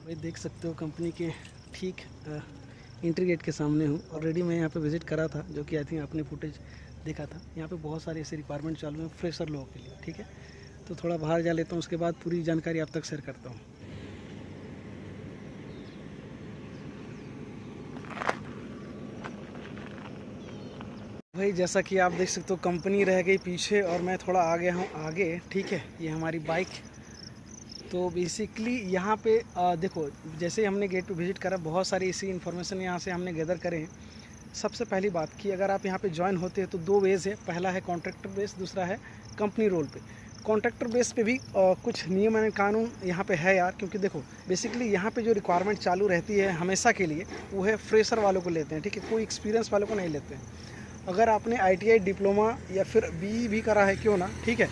भाई देख सकते हो कंपनी के ठीक एंट्री गेट के सामने हूँ। ऑलरेडी मैं यहाँ पे विज़िट करा था, जो कि आई थिंक आपने फुटेज देखा था। यहाँ पे बहुत सारे ऐसे रिक्वायरमेंट चालू हैं फ्रेशर लोगों के लिए, ठीक है। तो थोड़ा बाहर जा लेता हूँ, उसके बाद पूरी जानकारी आप तक शेयर करता हूँ। भाई जैसा कि आप देख सकते हो कंपनी रह गई पीछे और मैं थोड़ा आ गया हूँ आगे, ठीक है। ये हमारी बाइक। तो बेसिकली यहाँ पे देखो, जैसे हमने गेट पे विज़िट करा, बहुत सारी इसी इन्फॉर्मेशन यहाँ से हमने गैदर करे हैं। सबसे पहली बात कि अगर आप यहाँ पे ज्वाइन होते हैं तो दो वेज़ है। पहला है कॉन्ट्रैक्टर बेस, दूसरा है कंपनी रोल पे। कॉन्ट्रैक्टर बेस पे भी कुछ नियम एंड कानून यहाँ पे है यार, क्योंकि देखो बेसिकली यहाँ पे जो रिक्वायरमेंट चालू रहती है हमेशा के लिए, वो है फ्रेशर वालों को लेते हैं, ठीक है। कोई एक्सपीरियंस वालों को नहीं लेते हैं। अगर आपने ITI डिप्लोमा या फिर BE भी करा है क्यों ना, ठीक है,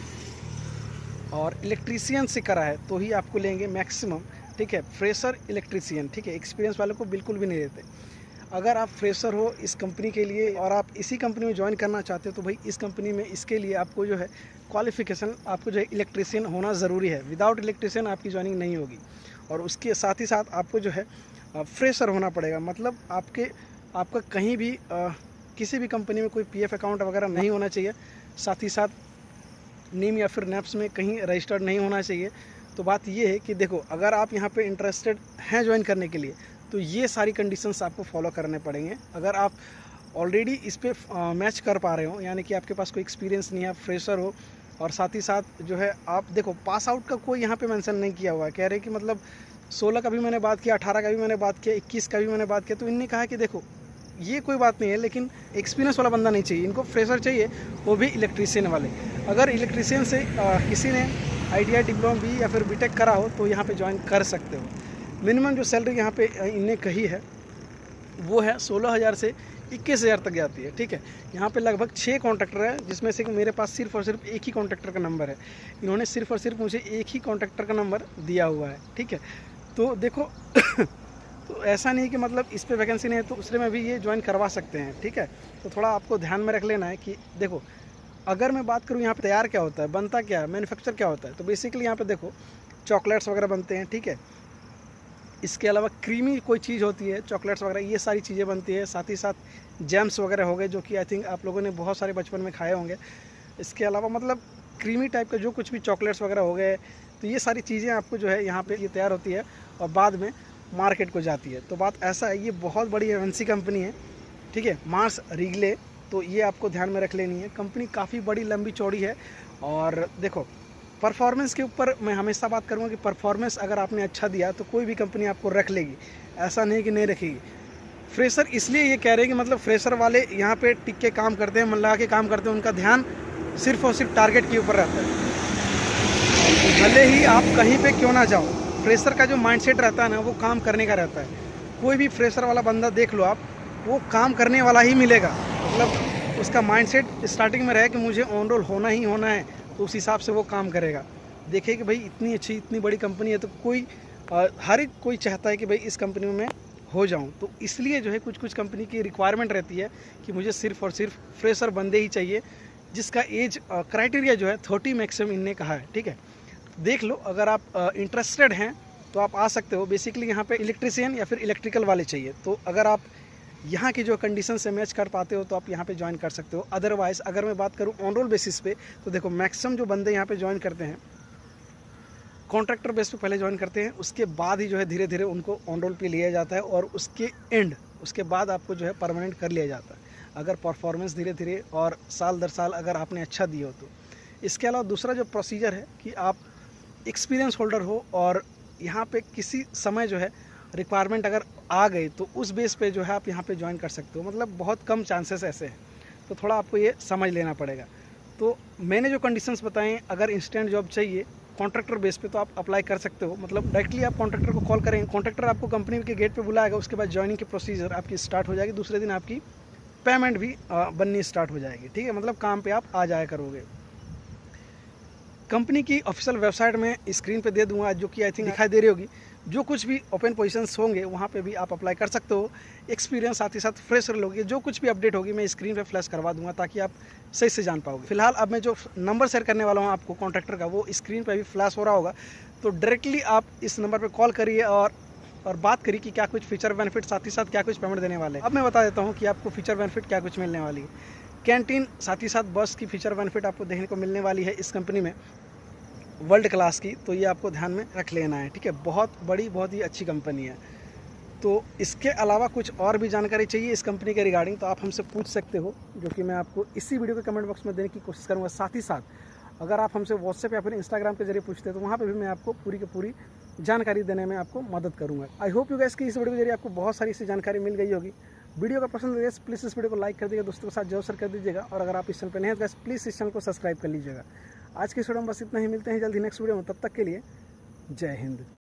और इलेक्ट्रीशियन से करा है तो ही आपको लेंगे मैक्सिमम, ठीक है। फ्रेशर इलेक्ट्रीशियन, ठीक है, एक्सपीरियंस वालों को बिल्कुल भी नहीं देते। अगर आप फ्रेशर हो इस कंपनी के लिए और आप इसी कंपनी में ज्वाइन करना चाहते हो तो भाई इस कंपनी में इसके लिए आपको जो है क्वालिफ़िकेशन, आपको जो है इलेक्ट्रीशियन होना ज़रूरी है। विदाउट इलेक्ट्रीशियन आपकी ज्वाइनिंग नहीं होगी। और उसके साथ ही साथ आपको जो है फ्रेशर होना पड़ेगा। मतलब आपका कहीं भी किसी भी कंपनी में कोई PF अकाउंट वगैरह नहीं होना चाहिए। साथ ही साथ नीम या फिर नैप्स में कहीं रजिस्टर्ड नहीं होना चाहिए। तो बात ये है कि देखो, अगर आप यहाँ पे इंटरेस्टेड हैं ज्वाइन करने के लिए तो ये सारी कंडीशंस आपको फॉलो करने पड़ेंगे। अगर आप ऑलरेडी इस पे मैच कर पा रहे हो, यानी कि आपके पास कोई एक्सपीरियंस नहीं है, आप फ्रेशर हो, और साथ ही साथ जो है आप देखो पास आउट का कोई यहाँ पे मेंशन नहीं किया हुआ है। कह रहे कि मतलब 16 का भी मैंने बात किया, 18 का भी मैंने बात किया, 21 का भी मैंने बात किया, तो इनने कहा कि देखो ये कोई बात नहीं है, लेकिन एक्सपीरियंस वाला बंदा नहीं चाहिए, इनको फ्रेशर चाहिए, वो भी इलेक्ट्रीशियन वाले। अगर इलेक्ट्रीशियन से किसी ने ITI डिप्लोमा B या फिर BTech करा हो तो यहाँ पे ज्वाइन कर सकते हो। मिनिमम जो सैलरी यहाँ पे इनने कही है वो है 16,000 से 21,000 तक जाती है, ठीक है। यहाँ पे लगभग 6 कॉन्ट्रैक्टर है, जिसमें से मेरे पास सिर्फ और सिर्फ एक ही कॉन्ट्रैक्टर का नंबर है। इन्होंने सिर्फ और सिर्फ मुझे एक ही कॉन्ट्रैक्टर का नंबर दिया हुआ है, ठीक है। तो देखो तो ऐसा नहीं कि मतलब इस पे वैकेंसी नहीं है तो दूसरे में भी ये ज्वाइन करवा सकते हैं, ठीक है। तो थोड़ा आपको ध्यान में रख लेना है कि देखो, अगर मैं बात करूँ यहाँ पे तैयार क्या होता है, बनता क्या है, मैन्युफैक्चर क्या होता है, तो बेसिकली यहाँ पे देखो चॉकलेट्स वगैरह बनते हैं, ठीक है। इसके अलावा क्रीमी कोई चीज़ होती है, चॉकलेट्स वगैरह, ये सारी चीज़ें बनती है। साथ ही साथ जैम्स वगैरह हो गए, जो कि आई थिंक आप लोगों ने बहुत सारे बचपन में खाए होंगे। इसके अलावा मतलब क्रीमी टाइप का जो कुछ भी चॉकलेट्स वगैरह हो गए, तो ये सारी चीज़ें आपको जो है यहाँ पे ये तैयार होती है और बाद में मार्केट को जाती है। तो बात ऐसा है, ये बहुत बड़ी MNC कंपनी है, ठीक है, मार्स रिगले। तो ये आपको ध्यान में रख लेनी है। कंपनी काफ़ी बड़ी लंबी चौड़ी है। और देखो परफॉर्मेंस के ऊपर मैं हमेशा बात करूँगा कि परफॉर्मेंस अगर आपने अच्छा दिया तो कोई भी कंपनी आपको रख लेगी, ऐसा नहीं कि नहीं रखेगी। फ्रेशर इसलिए ये कह रहे हैं कि मतलब फ्रेशर वाले यहाँ पे टिक के काम करते हैं, मन लगा के काम करते हैं, उनका ध्यान सिर्फ और सिर्फ टारगेट के ऊपर रहता है। भले ही आप कहीं पे क्यों ना जाओ, फ्रेशर का जो माइंडसेट रहता है ना, वो काम करने का रहता है। कोई भी फ्रेशर वाला बंदा देख लो आप, वो काम करने वाला ही मिलेगा। मतलब उसका माइंडसेट स्टार्टिंग में रहे कि मुझे ऑन रोल होना ही होना है, तो उस हिसाब से वो काम करेगा। देखिए कि भाई इतनी अच्छी इतनी बड़ी कंपनी है, तो हर एक कोई चाहता है कि भाई इस कंपनी में मैं हो जाऊं। तो इसलिए जो है कुछ कुछ कंपनी की रिक्वायरमेंट रहती है कि मुझे सिर्फ और सिर्फ फ्रेशर बंदे ही चाहिए, जिसका एज क्राइटेरिया जो है 30 मैक्सिमम इनने कहा है, ठीक है। देख लो, अगर आप इंटरेस्टेड हैं तो आप आ सकते हो। बेसिकली यहाँ पे इलेक्ट्रीशियन या फिर इलेक्ट्रिकल वाले चाहिए। तो अगर आप यहाँ की जो कंडीशन से मैच कर पाते हो तो आप यहाँ पे ज्वाइन कर सकते हो। अदरवाइज़ अगर मैं बात करूँ ऑन रोल बेसिस पे, तो देखो मैक्सिमम जो बंदे यहाँ पे ज्वाइन करते हैं कॉन्ट्रैक्टर बेस पे पहले ज्वाइन करते हैं, उसके बाद ही जो है धीरे धीरे उनको ऑन रोल पे लिया जाता है, और उसके बाद आपको जो है परमानेंट कर लिया जाता है, अगर परफॉर्मेंस धीरे धीरे और साल दर साल अगर आपने अच्छा दिया हो तो। इसके अलावा दूसरा जो प्रोसीजर है कि आप एक्सपीरियंस होल्डर हो और यहाँ पे किसी समय जो है रिक्वायरमेंट अगर आ गई तो उस बेस पे जो है आप यहाँ पे ज्वाइन कर सकते हो। मतलब बहुत कम चांसेस ऐसे हैं, तो थोड़ा आपको ये समझ लेना पड़ेगा। तो मैंने जो कंडीशंस बताएं, अगर इंस्टेंट जॉब चाहिए कॉन्ट्रैक्टर बेस पे तो आप अप्लाई कर सकते हो। मतलब डायरेक्टली आप कॉन्ट्रैक्टर को कॉल करेंगे, कॉन्ट्रैक्टर आपको कंपनी के गेट पे बुलाएगा, उसके बाद ज्वाइनिंग की प्रोसीजर आपकी स्टार्ट हो जाएगी। दूसरे दिन आपकी पेमेंट भी बननी स्टार्ट हो जाएगी, ठीक है। मतलब काम पे आप आ जाया करोगे। कंपनी की ऑफिशियल वेबसाइट में स्क्रीन पे दे दूंगा, जो कि आई थिंक दिखाई दे रही होगी। जो कुछ भी ओपन पोजीशंस होंगे वहाँ पे भी आप अप्लाई कर सकते हो। एक्सपीरियंस साथ ही साथ फ्रेशर लोग, जो कुछ भी अपडेट होगी मैं स्क्रीन पे फ्लैश करवा दूंगा, ताकि आप सही से जान पाओगे। फिलहाल अब मैं जो नंबर शेयर करने वाला हूँ आपको कॉन्ट्रैक्टर का, वो स्क्रीन पर भी फ्लैश हो रहा होगा। तो डायरेक्टली आप इस नंबर पर कॉल करिए और और बात करी कि क्या कुछ फीचर बेनिफिट, साथ ही साथ क्या कुछ पेमेंट देने वाले हैं। अब मैं बता देता हूँ कि आपको फीचर बेनिफिट क्या कुछ मिलने वाली है। कैंटीन, साथ ही साथ बस की फीचर बेनिफिट आपको देखने को मिलने वाली है इस कंपनी में, वर्ल्ड क्लास की। तो ये आपको ध्यान में रख लेना है, ठीक है। बहुत बड़ी, बहुत ही अच्छी कंपनी है। तो इसके अलावा कुछ और भी जानकारी चाहिए इस कंपनी के रिगार्डिंग तो आप हमसे पूछ सकते हो, जो कि मैं आपको इसी वीडियो के कमेंट बॉक्स में देने की कोशिश करूँगा। साथ ही साथ अगर आप हमसे व्हाट्सएप या फिर इंस्टाग्राम के जरिए पूछते हैं तो वहाँ पे भी मैं आपको पूरी की पूरी जानकारी देने में आपको मदद करूँगा। आई होप यू गाइस कि इस वीडियो के जरिए आपको बहुत सारी इससे जानकारी मिल गई होगी। वीडियो का पसंद है प्लीज़ इस वीडियो को लाइक कर दीजिएगा, दोस्तों के साथ जरूर शेयर कर दीजिएगा। और अगर आप इस चैनल पर नए हैं तो प्लीज़ इस चैनल को सब्सक्राइब कर लीजिएगा। आज की इस वीडियो में बस इतना ही, मिलते हैं जल्दी नेक्स्ट वीडियो में, तब तक के लिए जय हिंद।